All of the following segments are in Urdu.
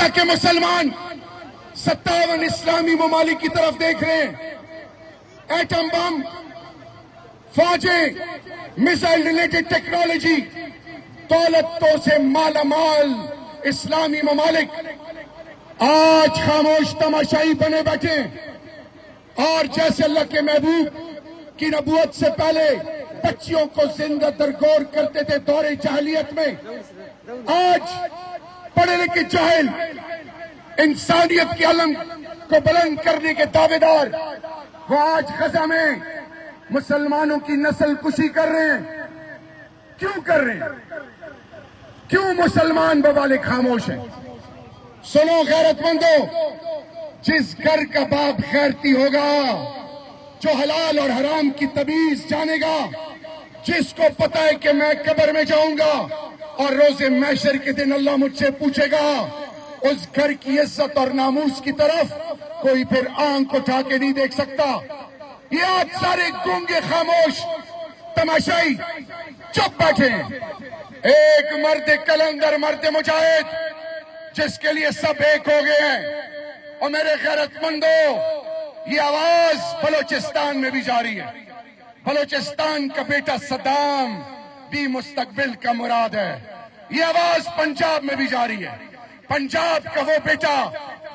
جیسا کہ مسلمان 57 اسلامی ممالک کی طرف دیکھ رہے ہیں، ایٹم بم، فوجیں، میزائل ریلیٹڈ ٹیکنالوجی، دولتوں سے مالا مال اسلامی ممالک آج خاموش تماشائی بنے بیٹھے، اور جیسے اللہ کے محبوب کی نبوت سے پہلے بچیوں کو زندہ درگور کرتے تھے دور جاہلیت میں، آج پڑھے لکھے جاہل انسانیت کے علم کو بلند کرنے کے دعوے دار وہ آج غزہ میں مسلمانوں کی نسل کشی کر رہے ہیں۔ کیوں کر رہے ہیں؟ کیوں مسلمان بوالے خاموش ہیں؟ سنو غیرت مندو، جس گھر کا باپ غیرتی ہوگا، جو حلال اور حرام کی تمیز جانے گا، جس کو پتہ ہے کہ میں قبر میں جاؤں گا اور روز محشر کے دن اللہ مجھ سے پوچھے گا، اس گھر کی عزت اور ناموس کی طرف کوئی پھر آنکھ اٹھا کے نہیں دیکھ سکتا۔ یہ آج سارے گونگے خاموش تماشائی چپ بیٹھے ہیں۔ ایک مرد کلندر، مرد مجاہد، جس کے لیے سب ایک ہو گئے ہیں۔ اور میرے غیرت مندو، یہ آواز بلوچستان میں بھی جاری ہے۔ بلوچستان کا بیٹا صدام بھی مستقبل کا مراد ہے۔ یہ آواز پنجاب میں بھی جاری ہے۔ پنجاب کا وہ بیٹا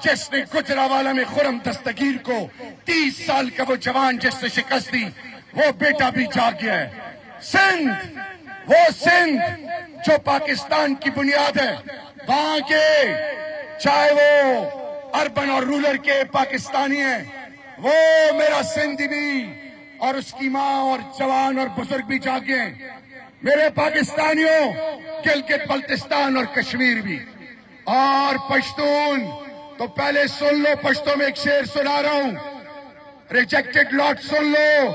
جس نے گجرانوالہ میں خرم دستگیر کو 30 سال کا وہ جوان جس نے شکست دی، وہ بیٹا بھی جاگ گیا ہے۔ سندھ، وہ سندھ جو پاکستان کی بنیاد ہے، وہاں کے چاہے وہ اربن اور رولر کے پاکستانی ہیں، وہ میرا سندھ بھی اور اس کی ماں اور جوان اور بزرگ بھی جاگے ہیں۔ میرے پاکستانیوں، گلگت بلتستان اور کشمیر بھی، اور پشتون تو پہلے سن لو، پشتوں میں ایک شعر سنا رہا ہوں، ریجیکٹڈ لاٹ سن لو،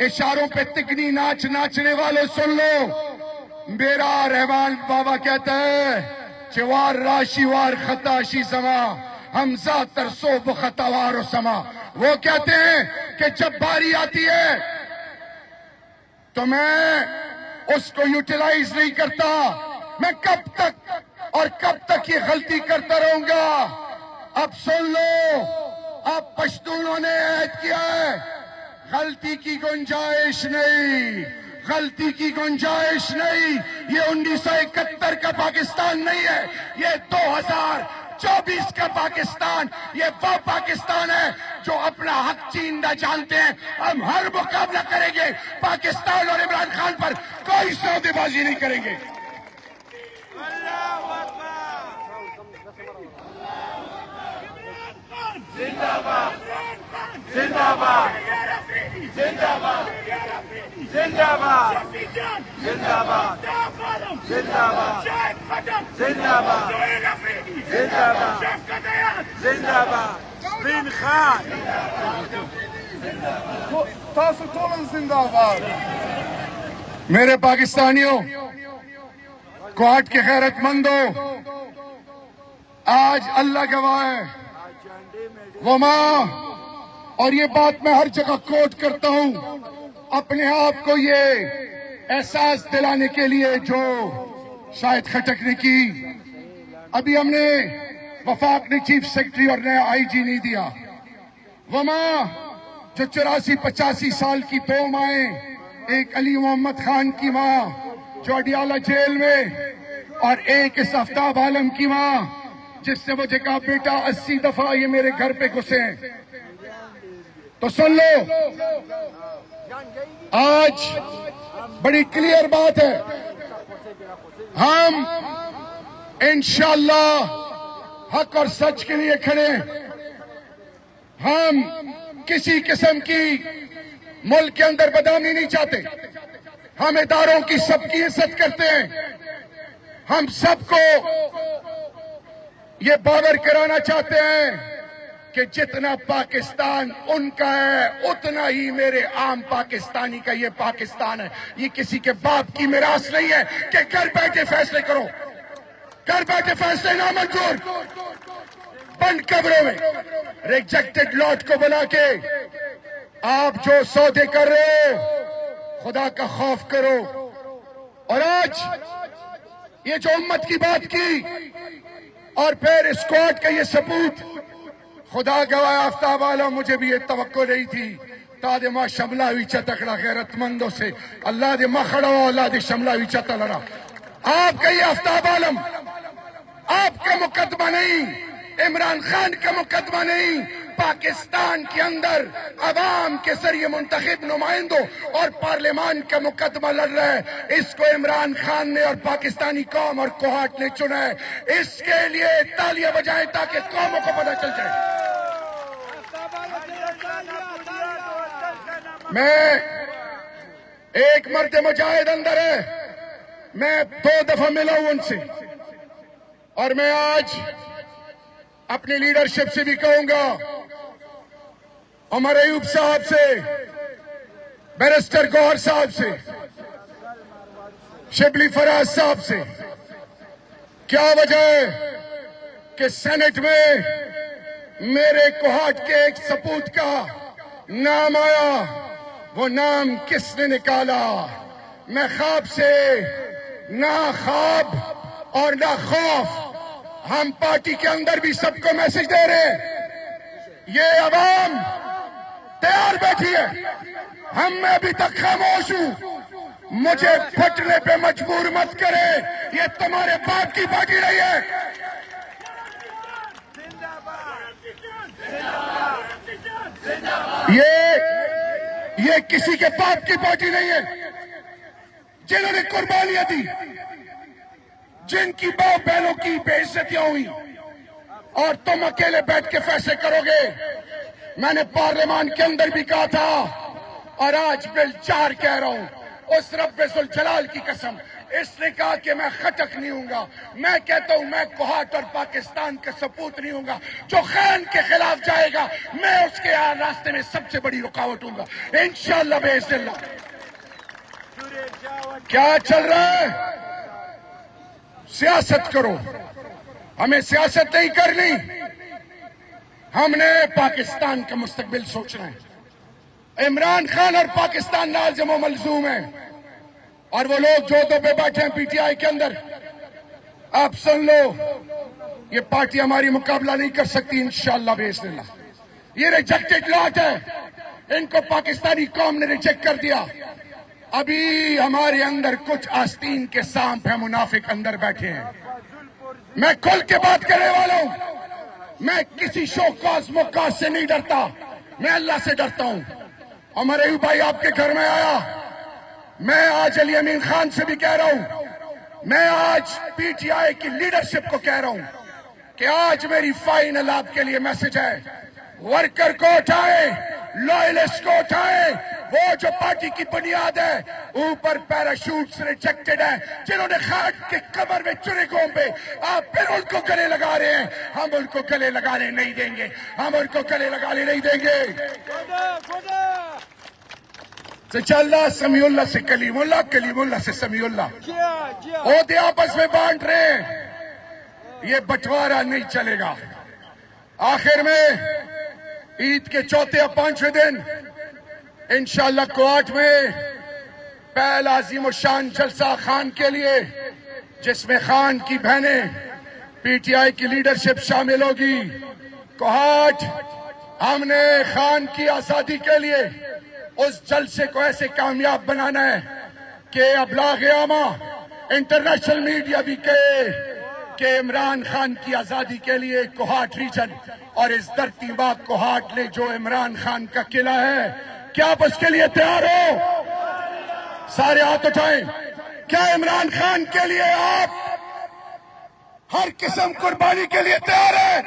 اشاروں پہ تکنی ناچ ناچنے والے سن لو۔ میرا رحمان بابا کہتا ہے، چوار راشی وار خطاشی زما، حمزہ ترسو بخطوار و سما۔ وہ کہتے ہیں کہ جب باری آتی ہے تو میں اس کو یوٹیلائز نہیں کرتا، میں کب تک اور کب تک یہ غلطی کرتا رہوں گا۔ اب سن لو، اب پشتونوں نے عہد کیا ہے، غلطی کی گنجائش نہیں، غلطی کی گنجائش نہیں۔ یہ 1971 کا پاکستان نہیں ہے، یہ 2024 کا پاکستان، یہ وہ پاکستان ہے جو اپنا حق چیندہ جانتے ہیں۔ ہم ہر مقابلہ کریں گے، پاکستان اور عمران خان پر کوئی سودے بازی نہیں کریں گے۔ زندہ باد، زندہ باد، زندہ باد، زندہ باد، زندہ باد، زندہ باد، زندہ باد، زندہ باد، زندہ باد، بن خان تاسو ټول زندہ باد۔ میرے پاکستانیوں، کوہاٹ کے غیرت مندوں، آج اللہ گواہ ہے، وہ ماں، اور یہ بات میں ہر جگہ کوٹ کرتا ہوں، اپنے آپ کو یہ احساس دلانے کے لیے جو شاید کھٹک نے کی۔ ابھی ہم نے وفاق نے چیف سیکرٹری اور نیا آئی جی نہیں دیا۔ وہ ماں جو 84-85 سال کی دو مائیں، ایک علی محمد خان کی ماں جو اڈیالہ جیل میں، اور ایک اس آفتاب عالم کی ماں جس نے مجھے کہا بیٹا 80 دفعہ یہ میرے گھر پہ گھسے ہیں۔ تو سن لو، آج بڑی کلیئر بات ہے، ہم انشاءاللہ حق اور سچ کے لیے کھڑے ہیں۔ ہم کسی قسم کی ملک کے اندر بدنامی نہیں چاہتے، ہم اداروں کی سب کی عزت کرتے ہیں۔ ہم سب کو یہ باور کرانا چاہتے ہیں کہ جتنا پاکستان ان کا ہے اتنا ہی میرے عام پاکستانی کا یہ پاکستان ہے۔ یہ کسی کے باپ کی میراث نہیں ہے کہ گھر بیٹھے فیصلے کرو، گھر بیٹھے فیصلے نامنظور، بند قبروں میں ریجیکٹڈ لاٹ کو بنا کے آپ جو سودے کر رہے ہو، خدا کا خوف کرو۔ اور آج یہ جو امت کی بات کی، اور پھر اسکواڈ کا یہ سپوت، خدا گواہ آفتاب عالم مجھے بھی یہ توقع نہیں تھی تادے ما شملہ ویچا تکڑا غیرت مندوں سے اللہ دے ما کھڑا ہو اللہ دے شملہ ویچا تلڑا. آپ کا یہ آفتاب عالم آپ کا مقدمہ نہیں، عمران خان کا مقدمہ نہیں، پاکستان کے اندر عوام کے ذریعے منتخب نمائندوں اور پارلیمان کا مقدمہ لڑ رہا ہے. اس کو عمران خان نے اور پاکستانی قوم اور کوہاٹ نے چنا ہے. اس کے لیے تالیاں بجائیں تاکہ قوموں کو پتہ چل جائے. میں ایک مرد مجاہد اندر ہے، میں 2 دفعہ ملا ہوں ان سے، اور میں آج اپنی لیڈرشپ سے بھی کہوں گا، عمر ایوب صاحب سے، بیرسٹر گوہر صاحب سے، شبلی فراز صاحب سے، کیا وجہ ہے کہ سینٹ میں میرے کوہاٹ کے ایک سپوت کا نام آیا. وہ نام کس نے نکالا؟ میں خواب سے نہ خواب اور نہ خوف، ہم پارٹی کے اندر بھی سب کو میسج دے رہے ہیں، یہ عوام تیار بیٹھی ہے، ہم میں ابھی تک خاموش ہوں، مجھے پھٹنے پہ مجبور مت کرے، یہ تمہارے باپ کی پارٹی نہیں ہے. یہ کسی کے باپ کی پارٹی نہیں ہے. جنہوں نے قربانیاں دی، جن کی باپ بہنوں کی بے عزتیاں ہوئی، اور تم اکیلے بیٹھ کے فیصلے کرو گے. میں نے پارلیمان کے اندر بھی کہا تھا اور آج بل 4 کہہ رہا ہوں، اس رب ذوالجلال کی قسم، اس نے کہا کہ میں خٹک نہیں ہوں گا. میں کہتا ہوں میں کوہاٹ اور پاکستان کا سپوت نہیں ہوں گا. جو خان کے خلاف جائے گا میں اس کے راستے میں سب سے بڑی رکاوٹ ہوں گا انشاءاللہ باذن اللہ. کیا چل رہا ہے؟ سیاست کرو، ہمیں سیاست نہیں کرنی، ہم نے پاکستان کا مستقبل سوچنا ہے. عمران خان اور پاکستان لازم و ملزوم ہیں، اور وہ لوگ جو دو پہ بیٹھے ہیں پی ٹی آئی کے اندر، آپ سن لو، یہ پارٹی ہماری مقابلہ نہیں کر سکتی انشاءاللہ باذن اللہ. یہ ریجیکٹڈ لاٹ ہے، ان کو پاکستانی قوم نے ریجیکٹ کر دیا. ابھی ہمارے اندر کچھ آستین کے سانپ ہیں، منافق اندر بیٹھے ہیں. میں کھل کے بات کرنے والا ہوں، میں کسی شوکاز موکاز سے نہیں ڈرتا، میں اللہ سے ڈرتا ہوں. عمر ایوب بھائی آپ کے گھر میں آیا، میں آج علی امین خان سے بھی کہہ رہا ہوں، میں آج پی ٹی آئی کی لیڈرشپ کو کہہ رہا ہوں کہ آج میری فائنل آپ کے لیے میسج ہے، ورکر کو اٹھائیں، لوئلسٹ کو اٹھائیں. وہ جو پارٹی کی بنیاد ہے، اوپر پیراشوٹس ریجیکٹڈ ہے، جنہوں نے خاک کے قبر میں چنے گھونپے، آپ پھر ان کو گلے لگا رہے ہیں. ہم ان کو گلے لگانے نہیں دیں گے، ہم ان کو گلے لگانے نہیں دیں گے. سچا اللہ سمیع اللہ سے کلیم اللہ، کلیم اللہ سے سمیع اللہ. عہدے آپس میں بانٹ رہے ہیں، یہ بٹوارا نہیں چلے گا. آخر میں عید کے 4 یا 5ویں دن انشاءاللہ کوہاٹ میں پہلا عظیم الشان جلسہ خان کے لیے، جس میں خان کی بہنیں پی ٹی آئی کی لیڈرشپ شامل ہوگی. کوہاٹ ہم نے خان کی آزادی کے لیے اس جلسے کو ایسے کامیاب بنانا ہے کہ ابلاغ عامہ، انٹرنیشنل میڈیا بھی کہے کہ عمران خان کی آزادی کے لیے کوہاٹ ریجن اور اس دھرتی ماں کوہاٹ نے جو عمران خان کا قلعہ ہے، کیا آپ اس کے لیے تیار ہو؟ سارے ہاتھ اٹھائیں. کیا عمران خان کے لیے آپ ہر قسم قربانی کے لیے تیار ہیں؟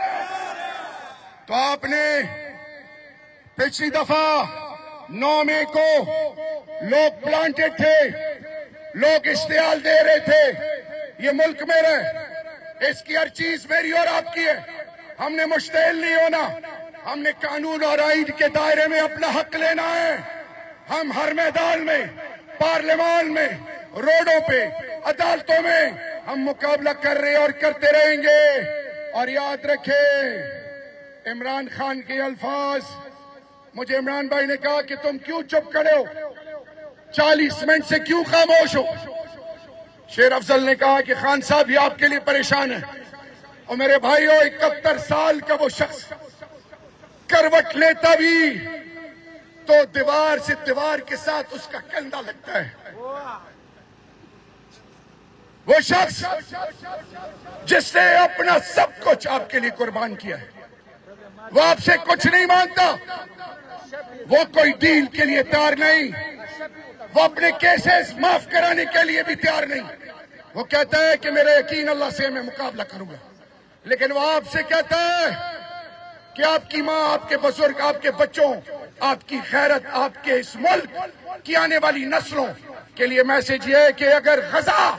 تو آپ نے پچھلی دفعہ 9 مئی کو لوگ پلانٹڈ تھے، لوگ اشتعال دے رہے تھے، یہ ملک میرا ہے، اس کی ہر چیز میری اور آپ کی ہے. ہم نے مشتعل نہیں ہونا، ہم نے قانون اور آئین کے دائرے میں اپنا حق لینا ہے. ہم ہر میدان میں، پارلیمان میں، روڈوں پہ، عدالتوں میں ہم مقابلہ کر رہے اور کرتے رہیں گے. اور یاد رکھیں عمران خان کے الفاظ، مجھے عمران بھائی نے کہا کہ تم کیوں چپ کھڑے ہو، 40 منٹ سے کیوں خاموش ہو. شیر افضل نے کہا کہ خان صاحب یہ آپ کے لیے پریشان ہیں. اور میرے بھائیوں 71 سال کا وہ شخص کروٹ لیتا بھی تو دیوار سے دیوار کے ساتھ اس کا کندھا لگتا ہے. وہ شخص جس نے اپنا سب کچھ آپ کے لیے قربان کیا ہے، وہ آپ سے کچھ نہیں مانگتا، وہ کوئی ڈیل کے لیے تیار نہیں، وہ اپنے کیسز معاف کرانے کے لیے بھی تیار نہیں. وہ کہتا ہے کہ میرا یقین اللہ سے میں مقابلہ کروں گا، لیکن وہ آپ سے کہتا ہے کہ آپ کی ماں، آپ کے بزرگ، آپ کے بچوں، آپ کی خیرت، آپ کے اس ملک کی آنے والی نسلوں کے لیے میسج یہ ہے کہ اگر غزہ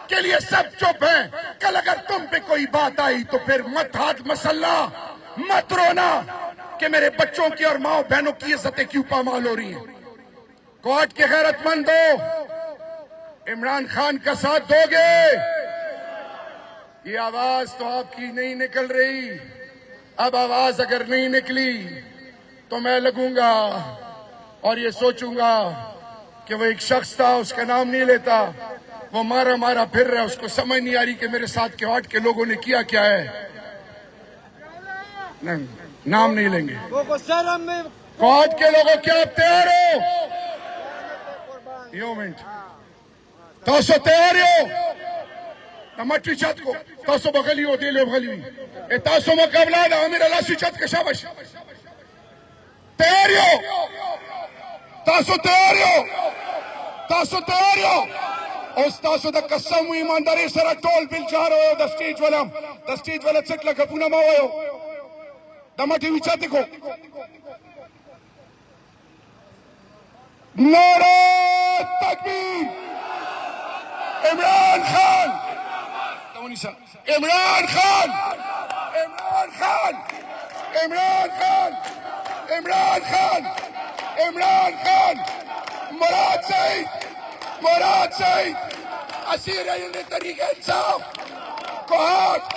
کے لیے سب چپ ہیں، کل اگر تم پہ کوئی بات آئی تو پھر مت ہاتھ مسلح، مت رونا کہ میرے بچوں کی اور ماں بہنوں کی عزتیں کیوں پامال ہو رہی ہیں. کوارٹ کے غیرت مندو، عمران خان کا ساتھ دو گے؟ یہ آواز تو آپ کی نہیں نکل رہی. اب آواز اگر نہیں نکلی تو میں لگوں گا اور یہ سوچوں گا کہ وہ ایک شخص تھا، اس کا نام نہیں لیتا، وہ مارا مارا پھر رہا ہے، اس کو سمجھ نہیں آ رہی کہ میرے ساتھ کوارٹ کے لوگوں نے کیا کیا ہے. نہیں، نام نہیں لیں گے. کوارٹ کے لوگوں کیا آپ تیار ہو؟ یہ منٹ تاسو تیار ہو؟ نمٹری چت کو تاسو بغلی ہو، دیلے بغلی ہوئی تاسو مقابلہ دا امیر اللہ سی چت کا شابش. تیار ہو؟ تاسو تیار ہو؟ تاسو تیار ہو؟ اس تاسو دا قسم و ایمانداری سره ټول بل جار ہوئے دا سٹیج والا چک لکا پونا ما ہوئے دا مٹی وی چاہتے کو نعرہ تکبیر. عمران خان، عمران خان، عمران خان، عمران خان، عمران خان، عمران خان، مراد سعید، مراد سعید، اسیر علم طریق انصاف، کوہاٹ،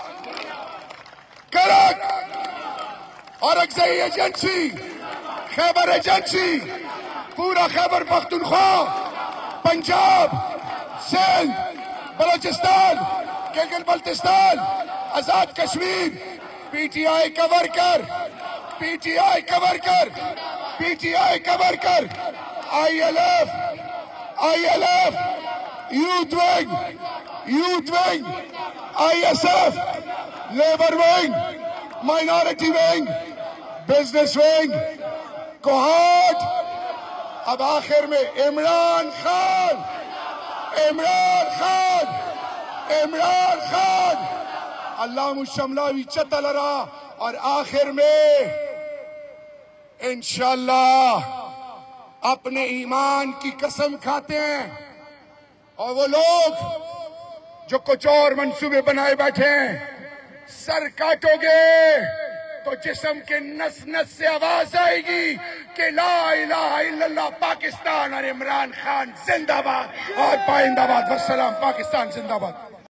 کرک، اورکزئی ایجنسی، خیبر ایجنسی، پورا خیبر پختونخوا، پنجاب، سندھ، بلوچستان، گلگت بلتستان، آزاد کشمیر، پی ٹی آئی کا ورکر، پی ٹی آئی کا ورکر، پی ٹی آئی کا worker, I L F, I L F, youth wing, youth wing, I S F, labour wing, minority wing, business wing, Kohat. اب آخر میں عمران خان، عمران خان، عمران خان، علام الشملاوی چتل رہا. اور آخر میں انشاءاللہ اپنے ایمان کی قسم کھاتے ہیں. اور وہ لوگ جو کچھ اور منصوبے بنائے بیٹھے ہیں، سر کاٹو گے تو جسم کے نس نس سے آواز آئے گی کہ لا الہ الا اللہ پاکستان اور عمران خان زندہ باد اور پائندہ باد. والسلام. پاکستان زندہ باد.